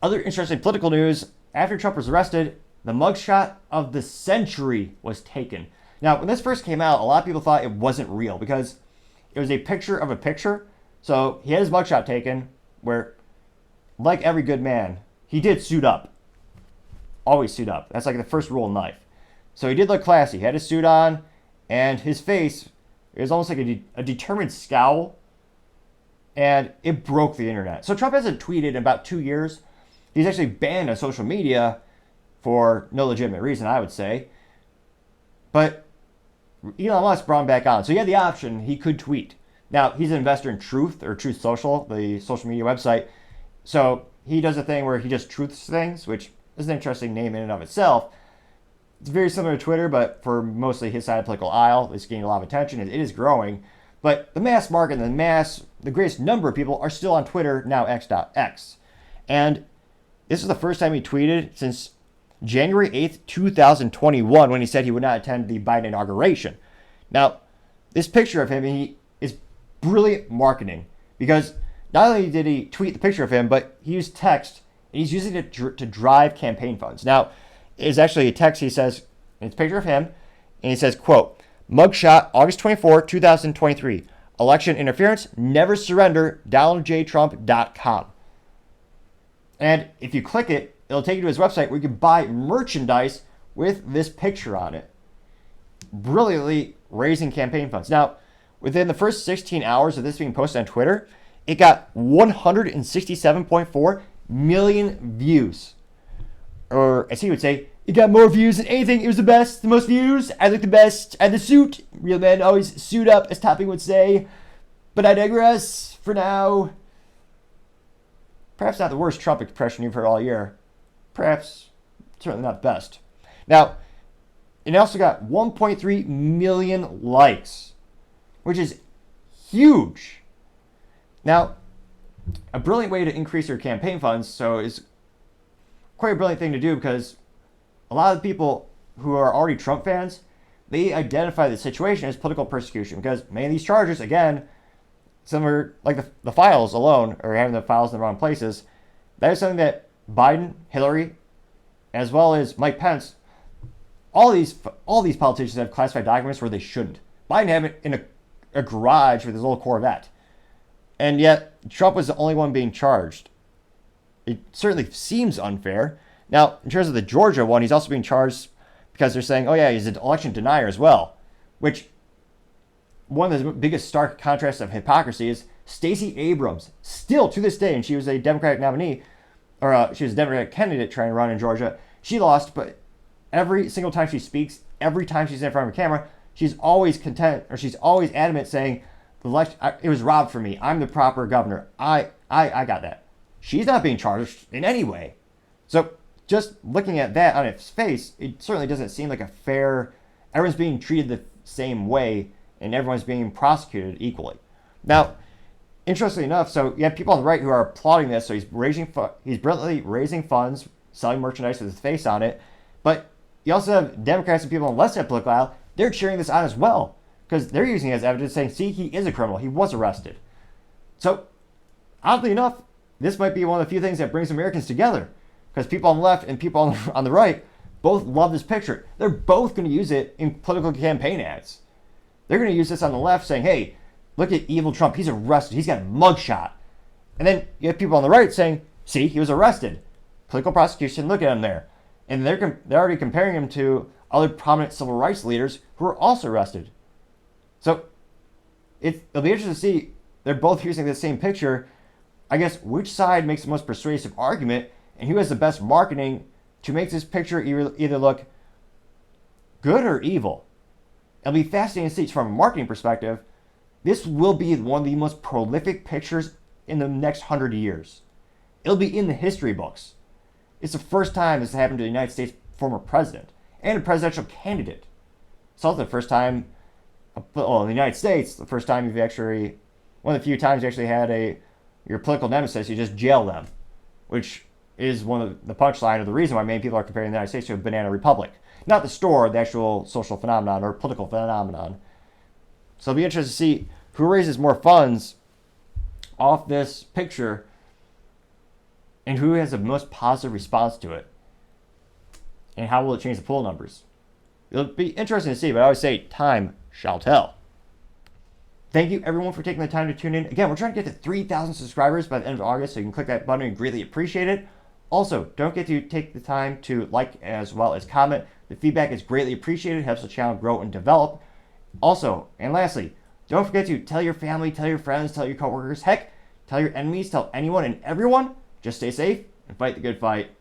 Other interesting political news, after Trump was arrested, the mugshot of the century was taken. Now, when this first came out, a lot of people thought it wasn't real because it was a picture of a picture. So he had his mugshot taken where, like every good man, he did suit up. Always suit up. That's like the first rule in life. So he did look classy. He had his suit on, and his face, it was almost like a determined scowl, and it broke the internet. So Trump hasn't tweeted in about 2 years. He's actually banned on social media for no legitimate reason, I would say. But Elon Musk brought him back on. So he had the option. He could tweet. Now, he's an investor in Truth, or Truth Social, the social media website. So he does a thing where he just truths things, which is an interesting name in and of itself. It's very similar to Twitter, but for mostly his side of the political aisle. It's gaining a lot of attention. It is growing. But the mass market and the greatest number of people are still on Twitter, now X.X. And this is the first time he tweeted since January 8th, 2021, when he said he would not attend the Biden inauguration. Now, this picture of him is brilliant marketing because not only did he tweet the picture of him, but he used text, and he's using it to drive campaign funds. Now, it's actually a text he says, it's a picture of him, and he says, quote, mugshot, August 24, 2023. Election interference, never surrender, DonaldJTrump.com. And if you click it, it'll take you to his website where you can buy merchandise with this picture on it. Brilliantly raising campaign funds. Now, within the first 16 hours of this being posted on Twitter, it got 167.4 million views. Or, as he would say, it got more views than anything. It was the best, the most views. I look the best. And the suit. Real men always suit up, as Topping would say. But I digress for now. Perhaps not the worst Trump impression you've heard all year. Perhaps certainly not the best. Now, it also got 1.3 million likes, which is huge. Now, a brilliant way to increase your campaign funds, so is quite a brilliant thing to do because a lot of the people who are already Trump fans, they identify the situation as political persecution because many of these charges, again, some are like the files alone, or having the files in the wrong places. That is something that Biden, Hillary, as well as Mike Pence, all these politicians have classified documents where they shouldn't. Biden had it in a garage with his little Corvette. And yet, Trump was the only one being charged. It certainly seems unfair. Now, in terms of the Georgia one, he's also being charged because they're saying, oh yeah, he's an election denier as well. Which, one of the biggest stark contrasts of hypocrisy is Stacey Abrams, still to this day, and she was a Democratic nominee, or she was a Democratic candidate trying to run in Georgia. She lost, but every single time she speaks, every time she's in front of a camera, she's always content, or she's always adamant saying, the election, it was robbed from me. I'm the proper governor. I got that. She's not being charged in any way. So just looking at that on its face, it certainly doesn't seem like a fair, everyone's being treated the same way and everyone's being prosecuted equally. Now, interestingly enough, so you have people on the right who are applauding this. So he's brilliantly raising funds, selling merchandise with his face on it. But you also have Democrats and people on the left side of the political aisle, they're cheering this on as well. Because they're using it as evidence saying, see, he is a criminal. He was arrested. So, oddly enough, this might be one of the few things that brings Americans together. Because people on the left and people on the right both love this picture. They're both going to use it in political campaign ads. They're going to use this on the left saying, hey, look at evil Trump. He's arrested. He's got a mugshot. And then you have people on the right saying, see, he was arrested. Political prosecution, look at him there. And they're already comparing him to other prominent civil rights leaders who are also arrested. So it'll be interesting to see, they're both using the same picture. I guess which side makes the most persuasive argument and who has the best marketing to make this picture either look good or evil. It'll be fascinating to see from a marketing perspective. This will be one of the most prolific pictures in the next 100 years. It'll be in the history books. It's the first time this happened to the United States former president and a presidential candidate. It's also the first time, well, in the United States, the first time you've actually, one of the few times you actually had your political nemesis, you just jail them, which is one of the punchline of the reason why many people are comparing the United States to a banana republic. Not the store, the actual social phenomenon or political phenomenon. So it'll be interesting to see who raises more funds off this picture. And who has the most positive response to it? And how will it change the poll numbers? It'll be interesting to see, but I always say time shall tell. Thank you everyone for taking the time to tune in. Again, we're trying to get to 3,000 subscribers by the end of August, so you can click that button and greatly appreciate it. Also, don't forget to take the time to like as well as comment. The feedback is greatly appreciated, helps the channel grow and develop. Also, and lastly, don't forget to tell your family, tell your friends, tell your coworkers, heck, tell your enemies, tell anyone and everyone. Just stay safe and fight the good fight.